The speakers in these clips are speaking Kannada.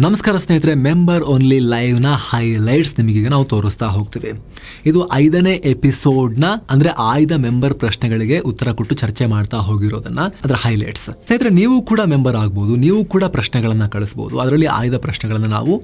ನಮಸ್ಕಾರ ಸ್ನೇಹಿತರೆ, ಮೆಂಬರ್ ಓನ್ಲಿ ಲೈವ್ನ ಹೈಲೈಟ್ಸ್ ನಿಮಗೀಗ ನಾವು ತೋರಿಸ್ತಾ ಹೋಗ್ತೀವಿ. ಇದು 5ನೇ ಎಪಿಸೋಡ್ನ ಅಂದ್ರೆ ಆಯ್ದ ಮೆಂಬರ್ ಪ್ರಶ್ನೆಗಳಿಗೆ ಉತ್ತರ ಕೊಟ್ಟು ಚರ್ಚೆ ಮಾಡ್ತಾ ಹೋಗಿರೋದನ್ನ ಅದರ ಹೈಲೈಟ್ಸ್. ಸ್ನೇಹಿತರೆ, ನೀವು ಕೂಡ ಮೆಂಬರ್ ಆಗ್ಬಹುದು, ನೀವು ಕೂಡ ಪ್ರಶ್ನೆಗಳನ್ನ ಕಳಿಸಬಹುದು. ಅದರಲ್ಲಿ ಆಯ್ದ ಪ್ರಶ್ನೆಗಳನ್ನ ನಾವು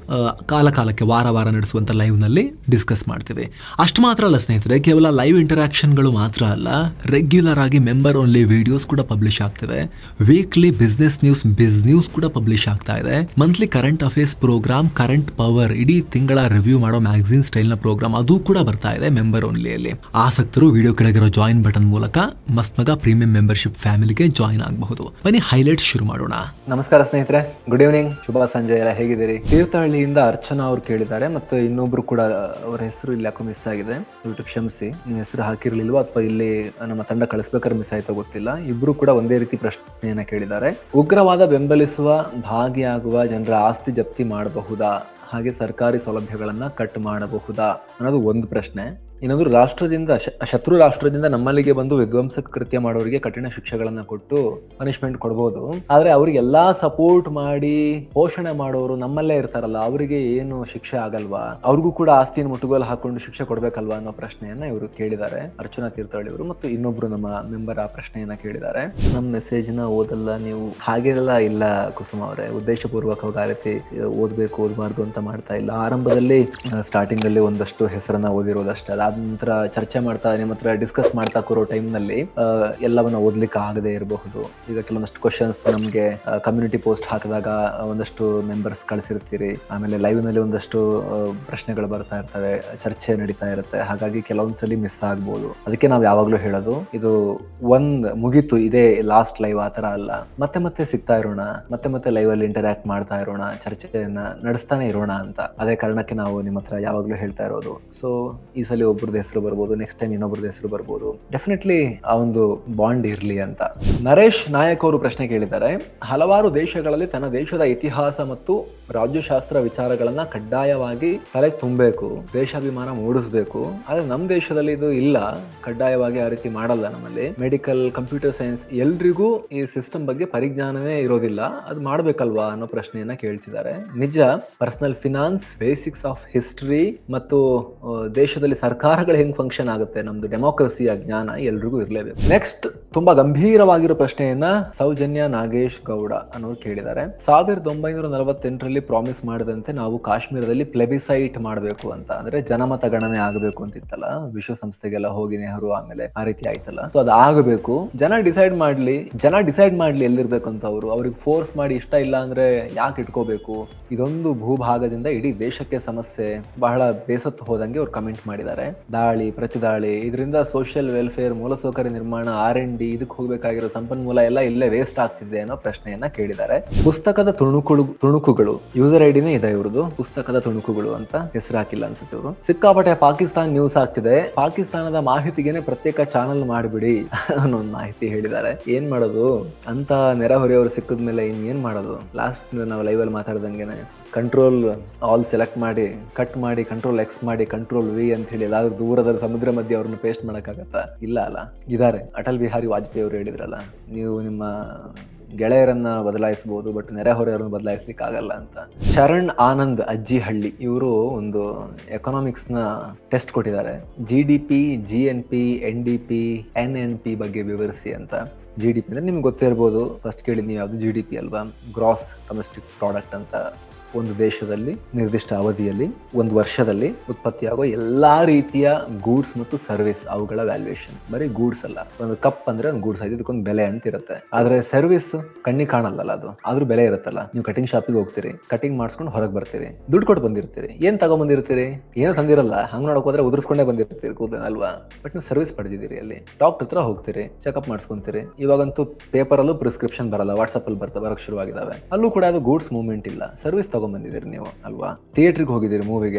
ಕಾಲಕ್ಕೆ ವಾರ ನಡೆಸುವಂತ ಲೈವ್ ನಲ್ಲಿ ಡಿಸ್ಕಸ್ ಮಾಡ್ತೀವಿ. ಅಷ್ಟು ಮಾತ್ರ ಅಲ್ಲ ಸ್ನೇಹಿತರೆ, ಕೇವಲ ಲೈವ್ ಇಂಟರಾಕ್ಷನ್ಗಳು ಮಾತ್ರ ಅಲ್ಲ, ರೆಗ್ಯುಲರ್ ಆಗಿ ಮೆಂಬರ್ ಓನ್ಲಿ ವಿಡಿಯೋಸ್ ಕೂಡ ಪಬ್ಲಿಷ್ ಆಗ್ತಿವೆ. ವೀಕ್ಲಿ ಬಿಸ್ನೆಸ್ ನ್ಯೂಸ್ ಕೂಡ ಪಬ್ಲಿಷ್ ಆಗ್ತಾ ಇದೆ. Monthly current affairs programme, current power, ಇಡೀ ತಿಂಗಳ ರಿವ್ಯೂ ಮಾಡೋ ಮ್ಯಾಗಝಿನ್ ಸ್ಟೈಲ್ ನ ಪ್ರೋಗ್ರಾಮ್ ಅದು ಕೂಡ ಬರ್ತಾ ಇದೆ ಮೆಂಬರ್ ಓನ್ಲಿಯಲ್ಲಿ. ಆಸಕ್ತರು ವಿಡಿಯೋ ಕೆಳಗಿರೋ ಜಾಯಿನ್ ಬಟನ್ ಮೂಲಕ ಮಸ್ತ್ ಮಗ ಪ್ರೀಮಿಯಂ ಮೆಂಬರ್ಶಿಪ್ ಫ್ಯಾಮಿಲಿಗೆ ಜಾಯಿನ್ ಆಗಬಹುದು. ಬನ್ನಿ ಹೈಲೈಟ್ಸ್ ಶುರು ಮಾಡೋಣ. ನಮಸ್ಕಾರ ಸ್ನೇಹಿತರೆ, ಗುಡ್ ಈವ್ನಿಂಗ್, ಶುಭ ಸಂಜೆ, ಎಲ್ಲ ಹೇಗಿದ್ದೀರಿ? ತೀರ್ಥಹಳ್ಳಿಯಿಂದ ಅರ್ಚನಾ ಅವ್ರು ಕೇಳಿದ್ದಾರೆ, ಮತ್ತು ಇನ್ನೊಬ್ರು ಕೂಡ, ಅವರ ಹೆಸರು ಇಲ್ಲಿ ಯಾಕೋ ಮಿಸ್ ಆಗಿದೆ, ದಯವಿಟ್ಟು ಕ್ಷಮಿಸಿ. ನೀವು ಹೆಸರು ಹಾಕಿರ್ಲಿಲ್ವಾ ಅಥವಾ ಇಲ್ಲಿ ನಮ್ಮ ತಂಡ ಕಳಿಸ್ಬೇಕಾದ್ರೆ ಮಿಸ್ ಆಯ್ತೋ ಗೊತ್ತಿಲ್ಲ. ಇಬ್ರು ಕೂಡ ಒಂದೇ ರೀತಿ ಪ್ರಶ್ನೆಯನ್ನ ಕೇಳಿದ್ದಾರೆ. ಉಗ್ರವಾದ ಬೆಂಬಲಿಸುವ ಭಾಗಿಯಾಗುವ ಜನರ ಆಸ್ತಿ ಜಪ್ತಿ ಮಾಡಬಹುದಾ, ಹಾಗೆ ಸರ್ಕಾರಿ ಸೌಲಭ್ಯಗಳನ್ನ ಕಟ್ ಮಾಡಬಹುದಾ ಅನ್ನೋದು ಒಂದು ಪ್ರಶ್ನೆ. ಇನ್ನೊಂದು, ಶತ್ರು ರಾಷ್ಟ್ರದಿಂದ ನಮ್ಮಲ್ಲಿಗೆ ಬಂದು ವಿಧ್ವಂಸಕ ಕೃತ್ಯ ಮಾಡೋರಿಗೆ ಕಠಿಣ ಶಿಕ್ಷೆಗಳನ್ನ ಕೊಟ್ಟು ಪನಿಷ್ಮೆಂಟ್ ಕೊಡ್ಬೋದು, ಆದ್ರೆ ಅವ್ರಿಗೆಲ್ಲಾ ಸಪೋರ್ಟ್ ಮಾಡಿ ಪೋಷಣೆ ಮಾಡೋರು ನಮ್ಮಲ್ಲೇ ಇರ್ತಾರಲ್ಲ, ಅವರಿಗೆ ಏನು ಶಿಕ್ಷೆ ಆಗಲ್ವಾ? ಅವ್ರಿಗೂ ಕೂಡ ಆಸ್ತಿಯನ್ನು ಮುಟ್ಟುಗೋಲು ಹಾಕೊಂಡು ಶಿಕ್ಷೆ ಕೊಡ್ಬೇಕಲ್ವಾ ಅನ್ನೋ ಪ್ರಶ್ನೆಯನ್ನ ಇವರು ಕೇಳಿದ್ದಾರೆ, ಅರ್ಚನಾ ತೀರ್ಥಹಳ್ಳಿ ಅವರು. ಮತ್ತು ಇನ್ನೊಬ್ರು ನಮ್ಮ ಮೆಂಬರ್ ಆ ಪ್ರಶ್ನೆಯನ್ನ ಕೇಳಿದ್ದಾರೆ. ನಮ್ಮ ಮೆಸೇಜ್ ನ ಓದಲ್ಲ ನೀವು, ಹಾಗೆಲ್ಲ ಇಲ್ಲ ಕುಸುಮ ಅವರೇ, ಉದ್ದೇಶಪೂರ್ವಕವಾಗಿ ಆ ರೀತಿ ಓದ್ಬೇಕು ಓದಬಾರ್ದು ಅಂತ ಮಾಡ್ತಾ ಇಲ್ಲ. ಆರಂಭದಲ್ಲಿ ಸ್ಟಾರ್ಟಿಂಗ್ ಅಲ್ಲಿ ಒಂದಷ್ಟು ಹೆಸರನ್ನ ಓದಿರೋದಷ್ಟೇ. ಅದಾದ ನಂತರ ಚರ್ಚೆ ಮಾಡ್ತಾ ನಿಮ್ಮ ಹತ್ರ ಡಿಸ್ಕಸ್ ಮಾಡ್ತಾ ಕೂರೋ ಟೈಮ್ ನಲ್ಲಿ ಎಲ್ಲವನ್ನ ಓದ್ಲಿಕ್ಕೆ ಆಗದೆ ಇರಬಹುದು. ಈಗ ಕೆಲವೊಂದಷ್ಟು ಕ್ವಶನ್ಸ್ ನಮ್ಗೆ ಕಮ್ಯುನಿಟಿ ಪೋಸ್ಟ್ ಹಾಕಿದಾಗ ಒಂದಷ್ಟು ಮೆಂಬರ್ಸ್ ಕಳಿಸಿರ್ತೀರಿ, ಆಮೇಲೆ ಲೈವ್ ನಲ್ಲಿ ಒಂದಷ್ಟು ಪ್ರಶ್ನೆಗಳು ಬರ್ತಾ ಇರ್ತವೆ, ಚರ್ಚೆ ನಡೀತಾ ಇರುತ್ತೆ, ಹಾಗಾಗಿ ಕೆಲವೊಂದ್ಸಲಿ ಮಿಸ್ ಆಗ್ಬೋದು. ಅದಕ್ಕೆ ನಾವು ಯಾವಾಗ್ಲೂ ಹೇಳೋದು, ಇದು ಮುಗೀತು, ಇದೇ ಲಾಸ್ಟ್ ಲೈವ್, ಆ ತರ ಅಲ್ಲ. ಮತ್ತೆ ಸಿಗ್ತಾ ಇರೋಣ, ಮತ್ತೆ ಲೈವ್ ಅಲ್ಲಿ ಇಂಟರಾಕ್ಟ್ ಮಾಡ್ತಾ ಇರೋಣ, ಚರ್ಚೆಯನ್ನ ನಡೆಸ್ತಾನೆ ಇರೋಣ ಅಂತ. ಅದೇ ಕಾರಣಕ್ಕೆ ನಾವು ನಿಮ್ಮ ಹತ್ರ ಯಾವಾಗ್ಲೂ ಹೇಳ್ತಾ ಇರೋದು. ಸೊ ಈ ಸಲ ಒಬ್ಬರದ್ದು ಹೆಸರು ಬರ್ಬೋದು, ನೆಕ್ಸ್ಟ್ ಟೈಮ್ ಇನ್ನೊಬ್ರದ್ದು ಹೆಸರು ಬರ್ಬೋದು. ಡೆಫಿನೆಟ್ಲಿ ಆ ಒಂದು ಬಾಂಡ್ ಇರ್ಲಿ ಅಂತ. ನರೇಶ್ ನಾಯಕ್ ಅವರು ಪ್ರಶ್ನೆ ಕೇಳಿದ್ದಾರೆ. ಹಲವಾರು ದೇಶಗಳಲ್ಲಿ ತನ್ನ ದೇಶದ ಇತಿಹಾಸ ಮತ್ತು ರಾಜ್ಯಶಾಸ್ತ್ರ ವಿಚಾರಗಳನ್ನ ಕಡ್ಡಾಯವಾಗಿ ತಲೆ ತುಂಬಬೇಕು, ದೇಶಾಭಿಮಾನ ಮೂಡಿಸ್ಬೇಕು. ಆದ್ರೆ ನಮ್ಮ ದೇಶದಲ್ಲಿ ಇದು ಇಲ್ಲ, ಕಡ್ಡಾಯವಾಗಿ ಆ ರೀತಿ ಮಾಡಲ್ಲ. ನಮ್ಮಲ್ಲಿ ಮೆಡಿಕಲ್, ಕಂಪ್ಯೂಟರ್ ಸೈನ್ಸ್, ಎಲ್ರಿಗೂ ಈ ಸಿಸ್ಟಮ್ ಬಗ್ಗೆ ಪರಿಜ್ಞಾನವೇ ಇರೋದಿಲ್ಲ. ಅದು ಮಾಡ್ಬೇಕಲ್ವಾ ಅನ್ನೋ ಪ್ರಶ್ನೆಯನ್ನ ಕೇಳ್ತಿದ್ದಾರೆ. ನಿಜ, personal finance, basics of history ಮತ್ತು ದೇಶದಲ್ಲಿ ಸರ್ಕಾರಗಳು ಹೆಂಗ್ ಫಂಕ್ಷನ್ ಆಗುತ್ತೆ, ನಮ್ದು ಡೆಮೋಕ್ರಸಿಯ ಜ್ಞಾನ ಎಲ್ರಿಗೂ ಇರಲೇಬೇಕು. ನೆಕ್ಸ್ಟ್, ತುಂಬಾ ಗಂಭೀರವಾಗಿರೋ ಪ್ರಶ್ನೆಯನ್ನ ಸೌಜನ್ಯ ನಾಗೇಶ್ ಗೌಡ ಅನ್ನೋರು ಕೇಳಿದ್ದಾರೆ. 1948ರಲ್ಲಿ ಪ್ರಾಮಿಸ್ ಮಾಡಿದಂತೆ ನಾವು ಕಾಶ್ಮೀರದಲ್ಲಿ ಪ್ಲೆಬಿಸೈಟ್ ಮಾಡಬೇಕು ಅಂತ, ಅಂದ್ರೆ ಜನಮತ ಗಣನೆ ಆಗಬೇಕು ಅಂತಿತ್ತಲ್ಲ, ವಿಶ್ವಸಂಸ್ಥೆಗೆಲ್ಲ ಹೋಗಿ ನೆಹರು ಆಮೇಲೆ ಆ ರೀತಿ ಆಯ್ತಲ್ಲ. ಸೊ ಅದು ಆಗಬೇಕು, ಜನ ಡಿಸೈಡ್ ಮಾಡ್ಲಿ ಎಲ್ಲಿರ್ಬೇಕು ಅಂತ. ಅವ್ರಿಗೆ ಫೋರ್ಸ್ ಮಾಡಿ ಇಷ್ಟ ಇಲ್ಲ ಅಂದ್ರೆ ಯಾಕೆ ಇಟ್ಕೋಬೇಕು? ಇದೊಂದು ಭೂಭಾಗದಿಂದ ಇಡೀ ದೇಶಕ್ಕೆ ಸಮಸ್ಯೆ, ಬಹಳ ಬೇಸತ್ತು ಹೋದಂಗೆ ಅವ್ರು ಕಮೆಂಟ್ ಮಾಡಿದ್ದಾರೆ. ದಾಳಿ ಪ್ರತಿದಾಳಿ, ಇದರಿಂದ ಸೋಷಿಯಲ್ ವೆಲ್ಫೇರ್, ಮೂಲಸೌಕರ್ಯ ನಿರ್ಮಾಣ, R&D, ಇದಕ್ಕೆ ಹೋಗ್ಬೇಕಾಗಿರೋ ಸಂಪನ್ಮೂಲ ಎಲ್ಲ ಇಲ್ಲೇ ವೇಸ್ಟ್ ಆಗ್ತಿದೆ ಅನ್ನೋ ಪ್ರಶ್ನೆಯನ್ನ ಕೇಳಿದ್ದಾರೆ. ಪುಸ್ತಕದ ತುಣುಕುಗಳು, ಯೂಸರ್ ಐಡಿನೇ ಇದೆ ಇವ್ರದ್ದು, ಪುಸ್ತಕದ ತುಣುಕುಗಳು ಅಂತ ಹೆಸರು ಹಾಕಿಲ್ಲ ಅನ್ಸುತ್ತೆ ಇವರು. ಸಿಕ್ಕಾಪಟ್ಟೆ ಪಾಕಿಸ್ತಾನ್ ನ್ಯೂಸ್ ಆಗ್ತಿದೆ, ಪಾಕಿಸ್ತಾನದ ಮಾಹಿತಿಗೆನೆ ಪ್ರತ್ಯೇಕ ಚಾನಲ್ ಮಾಡಿಬಿಡಿ ಅನ್ನೋ ಒಂದು ಮಾಹಿತಿ ಹೇಳಿದ್ದಾರೆ. ಏನ್ ಮಾಡೋದು ಅಂತ ನೆರೆಹೊರೆಯವರು ಸಿಕ್ಕಿದ್ಮೇಲೆ ಏನ್ ಮಾಡೋದು? ಲಾಸ್ಟ್ ನಾವು ಲೈವ್ ಅಲ್ಲಿ ಮಾತಾಡ್ದಂಗೆನೆ ಕಂಟ್ರೋಲ್ ಆಲ್ ಸೆಲೆಕ್ಟ್ ಮಾಡಿ, ಕಟ್ ಮಾಡಿ, ಕಂಟ್ರೋಲ್ X ಮಾಡಿ, ಕಂಟ್ರೋಲ್ V ಅಂತ ಹೇಳಿ ಎಲ್ಲಾದ್ರೂ ದೂರದ ಸಮುದ್ರ ಮಧ್ಯೆ ಅವ್ರನ್ನ ಪೇಸ್ಟ್ ಮಾಡಕ್ಕಾಗತ್ತಾ? ಇಲ್ಲ ಅಲ್ಲ. ಇದಾರೆ ಅಟಲ್ ಬಿಹಾರಿ ವಾಜಪೇಯಿ ಅವರು ಹೇಳಿದ್ರಲ್ಲ, ನೀವು ನಿಮ್ಮ ಗೆಳೆಯರನ್ನ ಬದಲಾಯಿಸಬಹುದು, ಬಟ್ ನೆರೆಹೊರೆಯವರನ್ನು ಬದಲಾಯಿಸ್ಲಿಕ್ಕೆ ಆಗಲ್ಲ ಅಂತ. ಶರಣ್ ಆನಂದ್ ಅಜ್ಜಿಹಳ್ಳಿ ಇವರು ಒಂದು ಎಕನಾಮಿಕ್ಸ್ ನ ಟೆಸ್ಟ್ ಕೊಟ್ಟಿದ್ದಾರೆ. GDP, GNP, NDP, NNP ಬಗ್ಗೆ ವಿವರಿಸಿ ಅಂತ. GDP ಅಂದ್ರೆ ನಿಮ್ಗೆ ಗೊತ್ತೇ ಇರ್ಬೋದು, ಫಸ್ಟ್ ಕೇಳಿದ್ ನೀವು ಯಾವ್ದು, GDP ಅಲ್ವಾ, ಗ್ರಾಸ್ ಡೊಮೆಸ್ಟಿಕ್ ಪ್ರಾಡಕ್ಟ್ ಅಂತ. ಒಂದು ದೇಶದಲ್ಲಿ ನಿರ್ದಿಷ್ಟ ಅವಧಿಯಲ್ಲಿ, ಒಂದು ವರ್ಷದಲ್ಲಿ ಉತ್ಪತ್ತಿಯಾಗೋ ಎಲ್ಲಾ ರೀತಿಯ ಗೂಡ್ಸ್ ಮತ್ತು ಸರ್ವಿಸ್, ಅವುಗಳ ವ್ಯಾಲ್ಯೂಯೇಷನ್. ಬರೀ ಗೂಡ್ಸ್ ಅಲ್ಲ, ಒಂದು ಕಪ್ ಅಂದ್ರೆ ಒಂದು ಗೂಡ್ಸ್ ಆಯ್ತು, ಇದಕ್ಕೊಂದು ಬೆಲೆ ಅಂತ ಇರುತ್ತೆ. ಆದ್ರೆ ಸರ್ವಿಸ್ ಕಣ್ಣಿಗೆ ಕಾಣಲ್ಲ ಅದು, ಆದ್ರೂ ಬೆಲೆ ಇರುತ್ತಲ್ಲ. ನೀವು ಕಟಿಂಗ್ ಶಾಪಿಗೆ ಹೋಗ್ತೀರಿ, ಕಟಿಂಗ್ ಮಾಡಿಸ್ಕೊಂಡು ಹೊರಗೆ ಬರ್ತೀರಿ, ದುಡ್ಡು ಕೊಟ್ಟು ಬಂದಿರ್ತೀರಿ, ಏನ್ ತಗೊಂಡ್ಬಂದಿರ್ತೀರಿ? ಏನೋ ತಂದಿರಲ್ಲ, ಹಂಗ್ ನೋಡಕ್ ಹೋದ್ರೆ ಉದುರ್ಸ್ಕೊಂಡೇ ಬಂದಿರ್ತೀರಿ ಕೂದಲ ಅಲ್ವಾ, ಬಟ್ ನೀವು ಸರ್ವಿಸ್ ಪಡೆದಿದ್ದೀರಿ. ಅಲ್ಲಿ ಡಾಕ್ಟರ್ ಹತ್ರ ಹೋಗ್ತೀರಿ, ಚೆಕಪ್ ಮಾಡಿಸ್ಕೊಂತೀರಿ. ಇವಾಗಂತೂ ಪೇಪರ್ ಅಲ್ಲೂ ಪ್ರಿಸ್ಕ್ರಿಪ್ಷನ್ ಬರಲ್ಲ, ವಾಟ್ಸ್ಆಪ್ ಅಲ್ಲಿ ಬರಕ್ ಶುರುವಾಗಿದ್ದಾವೆ. ಅಲ್ಲೂ ಕೂಡ ಅದು ಗೂಡ್ಸ್ ಮೂವ್ಮೆಂಟ್ ಇಲ್ಲ, ಸರ್ವಿಸ್ ಬಂದಿದ್ದೀರಿ ನೀವು ಅಲ್ವಾ. ಥಿಯೇಟರ್ಗೆ ಹೋಗಿದ್ದೀರಿ,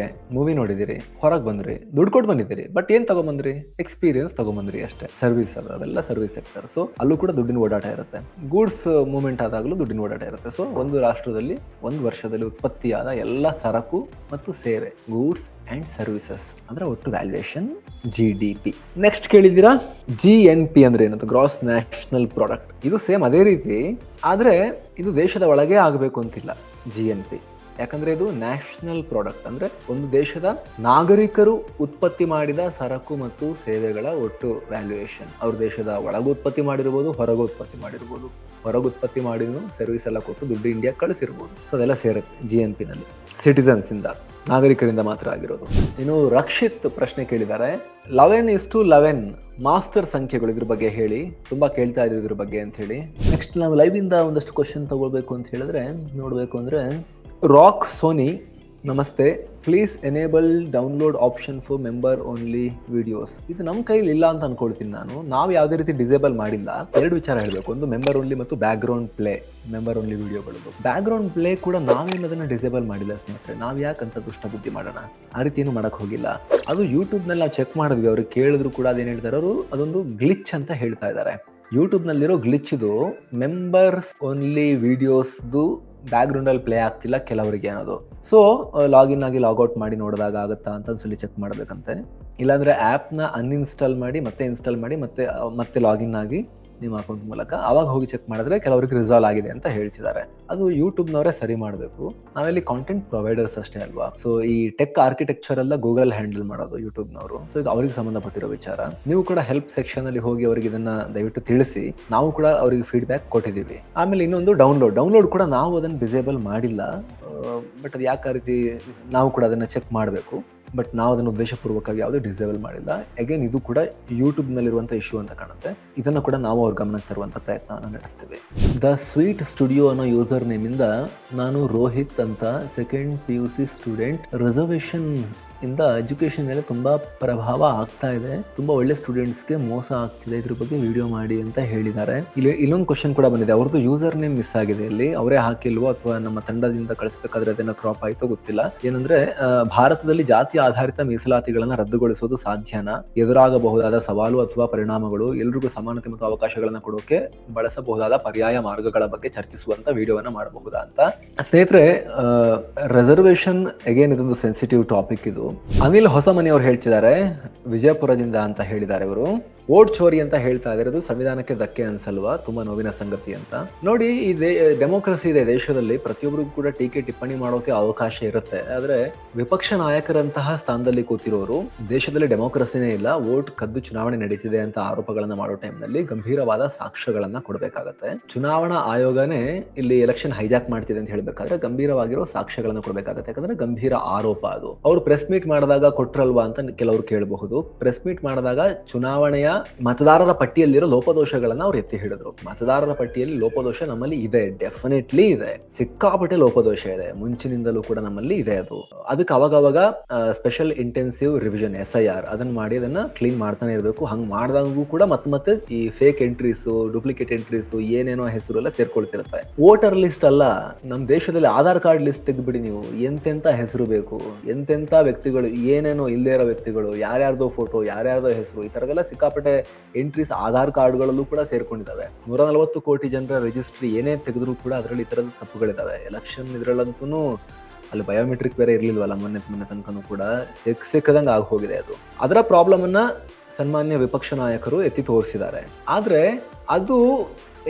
ಮೂವಿ ನೋಡಿದಿರಿ, ಹೊರಗೆ ಬಂದ್ರಿ, ದುಡ್ಡು ಕೊಟ್ಟು ಬಂದಿದ್ದೀರಿ, ಬಟ್ ಏನ್ ತಗೊಂಬಂದ್ರಿ? ಎಕ್ಸ್ಪೀರಿಯನ್ಸ್ ತಗೊಂಬಂದ್ರಿ ಅಷ್ಟೇ. ಸರ್ವಿಸ್ ಅವೆಲ್ಲ ಸರ್ವಿಸ್ ಸೆಕ್ಟರ್. ಸೊ ಅಲ್ಲೂ ಕೂಡ ದುಡ್ಡಿನ ಓಡಾಟ ಇರುತ್ತೆ. ಗೂಡ್ಸ್ ಮೂವ್ಮೆಂಟ್ ಆದಾಗಲೂ ದುಡ್ಡಿನ ಓಡಾಟ ಇರುತ್ತೆ. ಸೊ ಒಂದು ರಾಷ್ಟ್ರದಲ್ಲಿ ಒಂದು ವರ್ಷದಲ್ಲಿ ಉತ್ಪತ್ತಿಯಾದ ಎಲ್ಲ ಸರಕು ಮತ್ತು ಸೇವೆ, ಗೂಡ್ಸ್ ಅಂಡ್ ಸರ್ವಿಸಸ್ ಅಂದ್ರೆ ಒಟ್ಟು ವ್ಯಾಲ್ಯೂಯೇಷನ್ GDP. ನೆಕ್ಸ್ಟ್ ಕೇಳಿದ್ದೀರಾ GNP ಅಂದ್ರೆ ಏನಂತ, ಗ್ರಾಸ್ ನ್ಯಾಷನಲ್ ಪ್ರಾಡಕ್ಟ್. ಇದು ಸೇಮ್ ಅದೇ ರೀತಿ, ಆದ್ರೆ ಇದು ದೇಶದ ಒಳಗೆ ಆಗಬೇಕು ಅಂತಿಲ್ಲ. GNP ಯಾಕಂದ್ರೆ ಇದು ನ್ಯಾಷನಲ್ ಪ್ರಾಡಕ್ಟ್, ಅಂದ್ರೆ ಒಂದು ದೇಶದ ನಾಗರಿಕರು ಉತ್ಪತ್ತಿ ಮಾಡಿದ ಸರಕು ಮತ್ತು ಸೇವೆಗಳ ಒಟ್ಟು ವ್ಯಾಲ್ಯೂಯೇಷನ್. ಅವ್ರ ದೇಶದ ಒಳಗೂ ಉತ್ಪತ್ತಿ ಮಾಡಿರ್ಬೋದು, ಹೊರಗೂ ಉತ್ಪತ್ತಿ ಮಾಡಿರ್ಬೋದು. ಹೊರಗೆ ಉತ್ಪತ್ತಿ ಮಾಡಿನೂ ಸರ್ವಿಸ್ ಎಲ್ಲ ಕೊಟ್ಟು ದುಡ್ಡು ಇಂಡಿಯಾ ಕಳಿಸಿರ್ಬೋದು. ಸೊ ಅದೆಲ್ಲ ಸೇರುತ್ತೆ GNP ನಲ್ಲಿ. ಸಿಟಿಸನ್ಸ್ ಇಂದ, ನಾಗರಿಕರಿಂದ ಮಾತ್ರ ಆಗಿರೋದು. ಇನ್ನು ರಕ್ಷಿತ್ ಪ್ರಶ್ನೆ ಕೇಳಿದ್ದಾರೆ, 11:11 ಮಾಸ್ಟರ್ ಸಂಖ್ಯೆಗಳು, ಇದ್ರ ಬಗ್ಗೆ ಹೇಳಿ, ತುಂಬಾ ಕೇಳ್ತಾ ಇದ್ರು ಇದ್ರ ಬಗ್ಗೆ ಅಂತ ಹೇಳಿ. ನೆಕ್ಸ್ಟ್ ನಾವು ಲೈವ್ ಇಂದ ಒಂದಷ್ಟು ಕ್ವಶನ್ ತಗೊಳ್ಬೇಕು ಅಂತ ಹೇಳಿದ್ರೆ, ನೋಡ್ಬೇಕು ಅಂದ್ರೆ ರಾಕ್ ಸೋನಿ, ನಮಸ್ತೆ, please enable download option for member only videos. ಇದು ನಮ್ಮ ಕೈಲಿ ಇಲ್ಲ ಅಂತ ಅನ್ಕೊಳ್ತೀನಿ ನಾನು. ನಾವು ಯಾವುದೇ ರೀತಿ ಡಿಸೇಬಲ್ ಮಾಡಿಲ್ಲ. ಎರಡು ವಿಚಾರ ಹೇಳಬೇಕು, ಒಂದು ಮೆಂಬರ್ ಓನ್ಲಿ ಮತ್ತು back ground play. Member only ವಿಡಿಯೋಗಳು, ಬ್ಯಾಕ್ ಗ್ರೌಂಡ್ ಪ್ಲೇ ಕೂಡ ನಾವೇನು ಅದನ್ನ ಡಿಸೇಬಲ್ ಮಾಡಿಲ್ಲ ಸ್ನೇಹಿತರೆ. ನಾವು ಯಾಕಂತ ದುಷ್ಟ ಬುದ್ಧಿ ಮಾಡೋಣ, ಆ ರೀತಿ ಏನು ಮಾಡಕ್ ಹೋಗಿಲ್ಲ. ಅದು ಯೂಟ್ಯೂಬ್ನಲ್ಲಿ ನಾವು ಚೆಕ್ ಮಾಡಿದ್ವಿ, ಅವ್ರಿಗೆ ಕೇಳಿದ್ರು ಕೂಡ ಅದೇನು ಹೇಳ್ತಾರೆ ಅವರು, ಅದೊಂದು ಗ್ಲಿಚ್ ಅಂತ ಹೇಳ್ತಾ ಇದ್ದಾರೆ. ಯೂಟ್ಯೂಬ್ನಲ್ಲಿರೋ ಗ್ಲಿಚ್ ಇದು ಮೆಂಬರ್ಸ್ ಓನ್ಲಿ ವಿಡಿಯೋಸ್ದು ಬ್ಯಾಕ್ ಗ್ರೌಂಡ್ ಅಲ್ಲಿ ಪ್ಲೇ ಆಗ್ತಿಲ್ಲ ಕೆಲವರಿಗೆ ಅನ್ನೋದು. ಸೊ ಲಾಗಿನ್ ಆಗಿ ಲಾಗೌಟ್ ಮಾಡಿ ನೋಡಿದಾಗ ಆಗುತ್ತಾ ಅಂತ ಒಂದ್ಸಲಿ ಚೆಕ್ ಮಾಡಬೇಕಂತೆ. ಇಲ್ಲಾಂದ್ರೆ ಆ್ಯಪ್ನ ಅನ್ಇನ್ಸ್ಟಾಲ್ ಮಾಡಿ ಮತ್ತೆ ಇನ್ಸ್ಟಾಲ್ ಮಾಡಿ ಮತ್ತೆ ಲಾಗಿನ್ ಆಗಿ ನಿಮ್ಮ ಅಕೌಂಟ್ ಮೂಲಕ ಅವಾಗ ಹೋಗಿ ಚೆಕ್ ಮಾಡಿದ್ರೆ ಕೆಲವರಿಗೆ ರಿಸಾಲ್ವ್ ಆಗಿದೆ ಅಂತ ಹೇಳ್ತಿದ್ದಾರೆ. ಅದು ಯೂಟ್ಯೂಬ್ನವರೇ ಸರಿ ಮಾಡಬೇಕು. ನಾವೆಲ್ಲಿ ಕಾಂಟೆಂಟ್ ಪ್ರೊವೈಡರ್ಸ್ ಅಷ್ಟೇ ಅಲ್ವಾ. ಸೊ ಈ ಟೆಕ್ ಆರ್ಕಿಟೆಕ್ಚರ್ ಎಲ್ಲ ಗೂಗಲ್ ಹ್ಯಾಂಡಲ್ ಮಾಡೋದು ಯೂಟ್ಯೂಬ್ನವರು. ಸೊ ಇದು ಅವರಿಗೆ ಸಂಬಂಧಪಟ್ಟಿರೋ ವಿಚಾರ. ನೀವು ಕೂಡ ಹೆಲ್ಪ್ ಸೆಕ್ಷನ್ ಅಲ್ಲಿ ಹೋಗಿ ಅವರಿಗೆ ಇದನ್ನ ದಯವಿಟ್ಟು ತಿಳಿಸಿ. ನಾವು ಕೂಡ ಅವರಿಗೆ ಫೀಡ್ಬ್ಯಾಕ್ ಕೊಟ್ಟಿದ್ದೀವಿ. ಆಮೇಲೆ ಇನ್ನೊಂದು ಡೌನ್ಲೋಡ್ ಕೂಡ ನಾವು ಅದನ್ನು ಡಿಸೇಬಲ್ ಮಾಡಿಲ್ಲ. ಬಟ್ ಅದು ಯಾಕೆ ರೀತಿ ನಾವು ಕೂಡ ಅದನ್ನ ಚೆಕ್ ಮಾಡಬೇಕು. ಬಟ್ ನಾವು ಅದನ್ನು ಉದ್ದೇಶಪೂರ್ವಕವಾಗಿ ಯಾವುದೇ ಡಿಸೇಬಲ್ ಮಾಡಿಲ್ಲ. ಅಗೇನ್ ಇದು ಕೂಡ ಯೂಟ್ಯೂಬ್ನಲ್ಲಿರುವಂಥ ಇಶ್ಯೂ ಅಂತ ಕಾಣುತ್ತೆ. ಇದನ್ನು ಕೂಡ ನಾವು ಅವ್ರ ಗಮನಕ್ಕೆ ತರುವಂಥ ಪ್ರಯತ್ನ ನಡೆಸ್ತೀವಿ. ದ ಸ್ವೀಟ್ ಸ್ಟುಡಿಯೋ ಅನ್ನೋ ಯೂಸರ್ ನೇಮಿಂದ ನಾನು ರೋಹಿತ್ ಅಂತ ಸೆಕೆಂಡ್ PUC ಸ್ಟೂಡೆಂಟ್, ರಿಸರ್ವೇಷನ್ ಇಂದ ಎಜುಕೇಶನ್ ಮೇಲೆ ತುಂಬಾ ಪ್ರಭಾವ ಆಗ್ತಾ ಇದೆ, ತುಂಬಾ ಒಳ್ಳೆ ಸ್ಟೂಡೆಂಟ್ಸ್ಗೆ ಮೋಸ ಆಗ್ತಿದೆ, ಇದ್ರ ಬಗ್ಗೆ ವಿಡಿಯೋ ಮಾಡಿ ಅಂತ ಹೇಳಿದ್ದಾರೆ. ಇಲ್ಲಿ ಇಲ್ಲೊಂದು ಕ್ವಶನ್ ಕೂಡ ಬಂದಿದೆ, ಅವ್ರದ್ದು ಯೂಸರ್ ನೇಮ್ ಮಿಸ್ ಆಗಿದೆ. ಇಲ್ಲಿ ಅವರೇ ಹಾಕಿಲ್ವೋ ಅಥವಾ ನಮ್ಮ ತಂಡದಿಂದ ಕಳಿಸ್ಬೇಕಾದ್ರೆ ಅದನ್ನ ಕ್ರಾಪ್ ಆಯ್ತೋ ಗೊತ್ತಿಲ್ಲ. ಏನಂದ್ರೆ ಭಾರತದಲ್ಲಿ ಜಾತಿ ಆಧಾರಿತ ಮೀಸಲಾತಿಗಳನ್ನ ರದ್ದುಗೊಳಿಸೋದು ಸಾಧ್ಯನಾ, ಎದುರಾಗಬಹುದಾದ ಸವಾಲು ಅಥವಾ ಪರಿಣಾಮಗಳು, ಎಲ್ರಿಗೂ ಸಮಾನತೆ ಮತ್ತು ಅವಕಾಶಗಳನ್ನ ಕೊಡೋಕೆ ಬಳಸಬಹುದಾದ ಪರ್ಯಾಯ ಮಾರ್ಗಗಳ ಬಗ್ಗೆ ಚರ್ಚಿಸುವಂತ ವಿಡಿಯೋವನ್ನ ಮಾಡಬಹುದಾ ಅಂತ. ಸ್ನೇಹಿತರೆ, ರಿಸರ್ವೇಶನ್ ಅಗೇನ್ ಇದೊಂದು ಸೆನ್ಸಿಟಿವ್ ಟಾಪಿಕ್. ಇದು ಅನಿಲ್ ಹೊಸಮನಿ ಅವರು ಹೇಳ್ತಿದ್ದಾರೆ, ವಿಜಯಪುರದಿಂದ ಅಂತ ಹೇಳಿದ್ದಾರೆ. ಇವರು ವೋಟ್ ಚೋರಿ ಅಂತ ಹೇಳ್ತಾ ಇದ್ದಾರೆ. ಅದು ಸಂವಿಧಾನಕ್ಕೆ ಧಕ್ಕೆ ಅನ್ಸಲ್ವಾ, ತುಂಬಾ ನೋವಿನ ಸಂಗತಿ ಅಂತ. ನೋಡಿ, ಈ ಡೆಮೋಕ್ರಸಿ ಇದೆ ದೇಶದಲ್ಲಿ, ಪ್ರತಿಯೊಬ್ಬರಿಗೂ ಕೂಡ ಟೀಕೆ ಟಿಪ್ಪಣಿ ಮಾಡೋಕೆ ಅವಕಾಶ ಇರುತ್ತೆ. ಆದ್ರೆ ವಿಪಕ್ಷ ನಾಯಕರಂತಹ ಸ್ಥಾನದಲ್ಲಿ ಕೂತಿರೋರು, ದೇಶದಲ್ಲಿ ಡೆಮೋಕ್ರಸಿನೇ ಇಲ್ಲ, ವೋಟ್ ಕದ್ದು ಚುನಾವಣೆ ನಡೀತಿದೆ ಅಂತ ಆರೋಪಗಳನ್ನ ಮಾಡೋ ಟೈಮ್ನಲ್ಲಿ ಗಂಭೀರವಾದ ಸಾಕ್ಷ್ಯಗಳನ್ನ ಕೊಡಬೇಕಾಗತ್ತೆ. ಚುನಾವಣಾ ಆಯೋಗನೇ ಇಲ್ಲಿ ಎಲೆಕ್ಷನ್ ಹೈಜಾಕ್ ಮಾಡ್ತಿದೆ ಅಂತ ಹೇಳ್ಬೇಕಾದ್ರೆ ಗಂಭೀರವಾಗಿರೋ ಸಾಕ್ಷ್ಯಗಳನ್ನ ಕೊಡಬೇಕಾಗತ್ತೆ. ಯಾಕಂದ್ರೆ ಗಂಭೀರ ಆರೋಪ ಅದು. ಅವರು ಪ್ರೆಸ್ ಮೀಟ್ ಮಾಡಿದಾಗ ಕೊಟ್ರಲ್ವಾ ಅಂತ ಕೆಲವರು ಕೇಳಬಹುದು. ಪ್ರೆಸ್ ಮೀಟ್ ಮಾಡಿದಾಗ ಚುನಾವಣೆಯ ಮತದಾರರ ಪಟ್ಟಿಯಲ್ಲಿರೋ ಲೋಪದೋಷಗಳನ್ನ ಅವ್ರು ಎತ್ತಿ ಹಿಡಿದ್ರು. ಮತದಾರರ ಪಟ್ಟಿಯಲ್ಲಿ ಲೋಪದೋಷ ನಮ್ಮಲ್ಲಿ ಇದೆ, ಡೆಫಿನೆಟ್ಲಿ ಇದೆ, ಸಿಕ್ಕಾಪಟ್ಟೆ ಲೋಪದೋಷ ಇದೆ, ಮುಂಚಿನಿಂದಲೂ ಕೂಡ ನಮ್ಮಲ್ಲಿ ಇದೆ. ಅದಕ್ಕೆ ಅವಾಗವಾಗ ಸ್ಪೆಷಲ್ ಇಂಟೆನ್ಸಿವ್ ರಿವಿಷನ್ SIR ಅದನ್ನ ಮಾಡಿ ಅದನ್ನ ಕ್ಲೀನ್ ಮಾಡ್ತಾನೆ ಇರಬೇಕು. ಹಂಗ್ ಮಾಡಿದಾಗೂ ಕೂಡ ಮತ್ತೆ ಈ ಫೇಕ್ ಎಂಟ್ರೀಸ್, ಡೂಪ್ಲಿಕೇಟ್ ಎಂಟ್ರೀಸ್, ಏನೇನೋ ಹೆಸರು ಎಲ್ಲ ಸೇರ್ಕೊಳ್ತಿರುತ್ತೆ. ವೋಟರ್ ಲಿಸ್ಟ್ ಅಲ್ಲ, ನಮ್ ದೇಶದಲ್ಲಿ ಆಧಾರ್ ಕಾರ್ಡ್ ಲಿಸ್ಟ್ ತೆಗ್ಬಿಡಿ ನೀವು, ಎಂತೆಂತ ಹೆಸರು ಬೇಕು, ಎಂತೆಂತ ವ್ಯಕ್ತಿಗಳು, ಏನೇನೋ ಇಲ್ಲದೇ ಇರೋ ವ್ಯಕ್ತಿಗಳು, ಯಾರ್ಯಾರ್ದೋ ಫೋಟೋ, ಯಾರ್ಯಾರ್ದೋ ಹೆಸರು, ಈ ತರದೆಲ್ಲ ಸಿಕ್ಕಾಪಟ್ಟೆ ಎಂಟ್ರೀಸ್ ಆಧಾರ್ ಕಾರ್ಡ್ಗಳಲ್ಲೂ ಕೂಡ ಸೇರ್ಕೊಂಡಿದ್ದಾವೆ. 140 ಕೋಟಿ ಜನರ ರಿಜಿಸ್ಟ್ರಿ ಏನೇ ತೆಗೆದ್ರು ಕೂಡ ಅದರಲ್ಲಿ ಈ ತರದ ತಪ್ಪುಗಳಿದಾವೆ. ಎಲೆಕ್ಷನ್ ಇದ್ರಲ್ಲಂತೂ ಅಲ್ಲಿ ಬಯೋಮೆಟ್ರಿಕ್ ಬೇರೆ ಇರ್ಲಿಲ್ವಲ್ಲ ಮೊನ್ನೆ ತನಕನೂ ಕೂಡ, ಸಿಕ್ಕದಂಗೆ ಆಗಿ ಹೋಗಿದೆ ಅದು. ಅದರ ಪ್ರಾಬ್ಲಮ್ ಅನ್ನ ಸನ್ಮಾನ್ಯ ವಿಪಕ್ಷ ನಾಯಕರು ಎತ್ತಿ ತೋರಿಸಿದ್ದಾರೆ. ಆದ್ರೆ ಅದು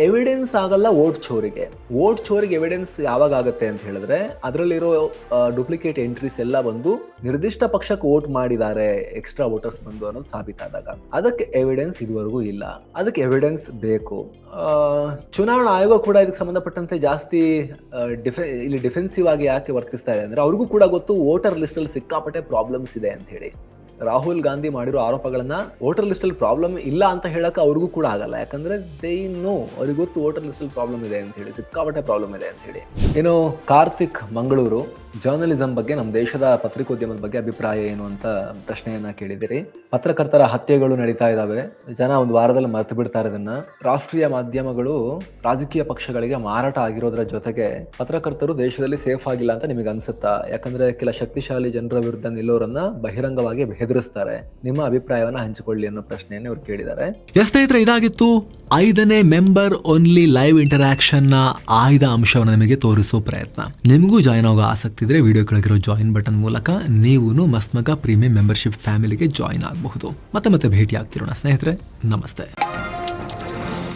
ಎವಿಡೆನ್ಸ್ ಆಗಲ್ಲ ವೋಟ್ ಚೋರಿಗೆ ಎವಿಡೆನ್ಸ್ ಯಾವಾಗ ಆಗುತ್ತೆ ಅಂತ ಹೇಳಿದ್ರೆ, ಅದರಲ್ಲಿರೋ ಡೂಪ್ಲಿಕೇಟ್ ಎಂಟ್ರೀಸ್ ಎಲ್ಲ ಬಂದು ನಿರ್ದಿಷ್ಟ ಪಕ್ಷಕ್ಕೆ ವೋಟ್ ಮಾಡಿದ್ದಾರೆ, ಎಕ್ಸ್ಟ್ರಾ ವೋಟರ್ಸ್ ಬಂದು ಅನ್ನೋದು ಸಾಬೀತಾದಾಗ. ಅದಕ್ಕೆ ಎವಿಡೆನ್ಸ್ ಇದುವರೆಗೂ ಇಲ್ಲ, ಅದಕ್ಕೆ ಎವಿಡೆನ್ಸ್ ಬೇಕು. ಚುನಾವಣಾ ಆಯೋಗ ಕೂಡ ಇದಕ್ಕೆ ಸಂಬಂಧಪಟ್ಟಂತೆ ಜಾಸ್ತಿ ಇಲ್ಲಿ ಡಿಫೆನ್ಸಿವ್ ಆಗಿ ಯಾಕೆ ವರ್ತಿಸ್ತಾ ಇದೆ ಅಂದ್ರೆ, ಅವ್ರಿಗೂ ಕೂಡ ಗೊತ್ತು ವೋಟರ್ ಲಿಸ್ಟ್ ಅಲ್ಲಿ ಸಿಕ್ಕಾಪಟ್ಟೆ ಪ್ರಾಬ್ಲಮ್ಸ್ ಇದೆ ಅಂತ ಹೇಳಿ. ರಾಹುಲ್ ಗಾಂಧಿ ಮಾಡಿರೋ ಆರೋಪಗಳನ್ನ ವೋಟರ್ ಲಿಸ್ಟ್ ಅಲ್ಲಿ ಪ್ರಾಬ್ಲಮ್ ಇಲ್ಲ ಅಂತ ಹೇಳಕ್ ಅವ್ರಿಗೂ ಕೂಡ ಆಗಲ್ಲ. ಯಾಕಂದ್ರೆ ಅವ್ರಿಗೆ ಗೊತ್ತು ವೋಟರ್ ಲಿಸ್ಟ್ ಅಲ್ಲಿ ಪ್ರಾಬ್ಲಮ್ ಇದೆ ಅಂತ ಹೇಳಿ, ಸಿಕ್ಕಾಪಟ್ಟೆ ಪ್ರಾಬ್ಲಮ್ ಇದೆ ಅಂತ ಹೇಳಿ. ಇನ್ನು ಕಾರ್ತಿಕ್ ಮಂಗಳೂರು, ಜರ್ನಲಿಸಂ ಬಗ್ಗೆ, ನಮ್ಮ ದೇಶದ ಪತ್ರಿಕೋದ್ಯಮದ ಬಗ್ಗೆ ಅಭಿಪ್ರಾಯ ಏನು ಅಂತ ಪ್ರಶ್ನೆಯನ್ನ ಕೇಳಿದಿರಿ. ಪತ್ರಕರ್ತರ ಹತ್ಯೆಗಳು ನಡೀತಾ ಇದಾವೆ, ಜನ ಒಂದು ವಾರದಲ್ಲಿ ಮರೆತು ಬಿಡ್ತಾರೆ ಇದನ್ನ. ರಾಷ್ಟ್ರೀಯ ಮಾಧ್ಯಮಗಳು ರಾಜಕೀಯ ಪಕ್ಷಗಳಿಗೆ ಮಾರಾಟ ಆಗಿರೋದ್ರ ಜೊತೆಗೆ ಪತ್ರಕರ್ತರು ದೇಶದಲ್ಲಿ ಸೇಫ್ ಆಗಿಲ್ಲ ಅಂತ ನಿಮಗೆ ಅನ್ಸುತ್ತಾ? ಯಾಕಂದ್ರೆ ಕೆಲ ಶಕ್ತಿಶಾಲಿ ಜನರ ವಿರುದ್ಧ ನಿಲ್ಲೋರನ್ನ ಬಹಿರಂಗವಾಗಿ ಹೆದರಿಸ್ತಾರೆ. ನಿಮ್ಮ ಅಭಿಪ್ರಾಯವನ್ನ ಹಂಚಿಕೊಳ್ಳಿ ಅನ್ನೋ ಪ್ರಶ್ನೆಯನ್ನು ಇವರು ಕೇಳಿದ್ದಾರೆ. ಸ್ನೇಹಿತರೆ, ಇದಾಗಿತ್ತು 5ನೇ ಮೆಂಬರ್ ಓನ್ಲಿ ಲೈವ್ ಇಂಟರಾಕ್ಷನ್ ನ ಆಯ್ದ ಅಂಶವನ್ನು ನಿಮಗೆ ತೋರಿಸೋ ಪ್ರಯತ್ನ. ನಿಮಗೂ ಜಾಯ್ನ್ ಆಗೋ ಆಸಕ್ತಿ ಇದ್ರೆ ವಿಡಿಯೋ ಕೆಳಗಿರೋ ಜಾಯಿನ್ ಬಟನ್ ಮೂಲಕ ನೀವು ಮಸ್ತ್ ಮಗ ಪ್ರೀಮಿಯಂ ಮೆಂಬರ್ಶಿಪ್ ಫ್ಯಾಮಿಲಿಗೆ ಜಾಯಿನ್ ಆಗಬಹುದು. ಮತ್ತೆ ಭೇಟಿ ಆಗ್ತಿರೋಣ ಸ್ನೇಹಿತರೆ. ನಮಸ್ತೆ.